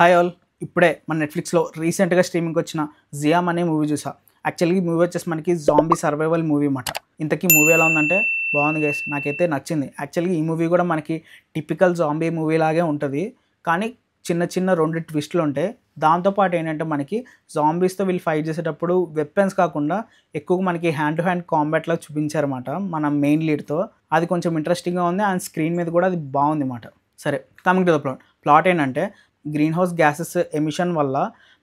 Hi all. ఇప్పుడే మన నెట్‌ఫ్లిక్స్‌లో రీసెంట్‌గా స్ట్రీమింగ్‌కి వచ్చిన 'జియామ్' అనే మూవీ చూసా. యాక్చువల్‌గా ఈ మూవీ వచ్చేసి మనకి జాంబీ సర్వైవల్ మూవీ మాట. ఇంతకీ మూవీ ఎలా ఉందంటే బాగుంది గైస్. నాకైతే నచ్చింది. యాక్చువల్‌గా ఈ మూవీ కూడా మనకి టిపికల్ జాంబీ మూవీ లాగే ఉంటది. కానీ చిన్న చిన్న 2 ట్విస్టులు ఉంటాయి. దాంతో పాటు ఏంటంటే మనకి జాంబీస్‌తో వీళ్ళు ఫైట్ చేసేటప్పుడు వెపన్స్ కాకుండా ఎక్కువగా మనకి హ్యాండ్ టు హ్యాండ్ కాంబాట్‌లా చూపించారన్నమాట మన మెయిన్ లీడ్‌తో. అది కొంచెం ఇంట్రెస్టింగ్‌గా ఉంది. అండ్ స్క్రీన్ మీద కూడా అది బాగుంది మాట. సరే, coming to the plot. Plot ఏంటంటే గ్రీన్ హౌస్ గ్యాసెస్ ఎమిషన్ వల్ల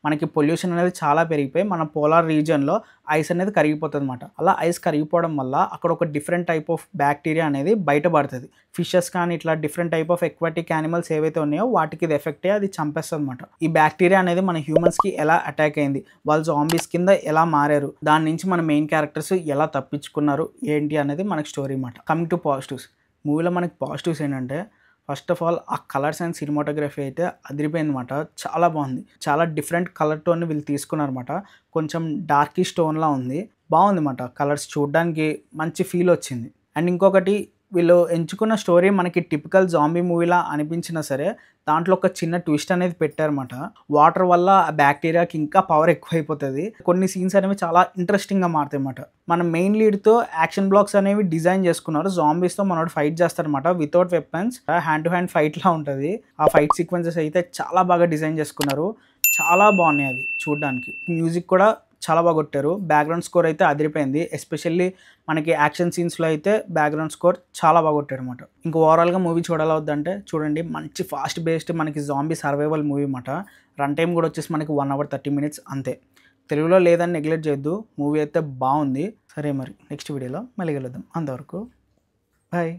మనకి పొల్యూషన్ అనేది చాలా పెరిగిపోయి మన పోలార్ రీజియన్లో ఐస్ అనేది కరిగిపోతుంది అనమాట. అలా ఐస్ కరిగిపోవడం వల్ల అక్కడ ఒక డిఫరెంట్ టైప్ ఆఫ్ బ్యాక్టీరియా అనేది బయటపడుతుంది. ఫిషెస్ కానీ ఇట్లా different type of aquatic animals ఏవైతే ఉన్నాయో వాటికి ఇది ఎఫెక్ట్ అయ్యి అది చంపేస్తుంది అనమాట. ఈ బ్యాక్టీరియా అనేది మన హ్యూమన్స్కి ఎలా అటాక్ అయింది, వాళ్ళు జాంబీస్ కింద ఎలా మారారు, దాని నుంచి మన మెయిన్ క్యారెక్టర్స్ ఎలా తప్పించుకున్నారు ఏంటి అనేది మనకి స్టోరీ అనమాట. కమింగ్ టు పాజిటివ్స్, మూవీలో మనకి పాజిటివ్స్ ఏంటంటే ఫస్ట్ ఆఫ్ ఆల్ ఆ కలర్స్ అండ్ సినిమాటోగ్రఫీ అయితే అదిరిపోయింది అనమాట. చాలా బాగుంది. చాలా డిఫరెంట్ కలర్ టోన్ వీళ్ళు తీసుకున్నారన్నమాట. కొంచెం డార్కిష్ టోన్లా ఉంది. బాగుంది అన్నమాట. కలర్స్ చూడడానికి మంచి ఫీల్ వచ్చింది. అండ్ ఇంకొకటి, వీళ్ళు ఎంచుకున్న స్టోరీ మనకి టిపికల్ జాంబీ మూవీలా అనిపించినా సరే దాంట్లో ఒక చిన్న ట్విస్ట్ అనేది పెట్టారన్నమాట. వాటర్ వల్ల ఆ బ్యాక్టీరియాకి ఇంకా పవర్ ఎక్కువైపోతుంది. కొన్ని సీన్స్ అనేవి చాలా ఇంట్రెస్టింగ్గా మారుతాయి అన్నమాట. మన మెయిన్ లీడ్తో యాక్షన్ బ్లాక్స్ అనేవి డిజైన్ చేసుకున్నారు. జాంబీస్తో మనోడు ఫైట్ చేస్తారనమాట without weapons. Hand to hand ఫైట్లా ఉంటుంది. ఆ ఫైట్ సీక్వెన్సెస్ అయితే చాలా బాగా డిజైన్ చేసుకున్నారు. చాలా బాగున్నాయి అవి చూడడానికి. మ్యూజిక్ కూడా చాలా బాగా కొట్టారు. బ్యాక్గ్రౌండ్ స్కోర్ అయితే అదిరిపోయింది. ఎస్పెషల్లీ మనకి యాక్షన్ సీన్స్లో అయితే బ్యాక్గ్రౌండ్ స్కోర్ చాలా బాగా కొట్టారు అనమాట. ఇంకా ఓవరాల్గా మూవీ చూడాలవుద్దంటే చూడండి, మంచి ఫాస్ట్ బేస్డ్ మనకి జాంబీ సర్వైవల్ మూవీ అనమాట. రన్ టైం కూడా వచ్చేసి మనకి 1 hour 30 minutes అంతే. తెలుగులో లేదని నెగ్లెక్ట్ చేయొద్దు. మూవీ అయితే బాగుంది. సరే, మరి నెక్స్ట్ వీడియోలో మళ్ళీ కలుద్దాం. అంతవరకు బాయ్.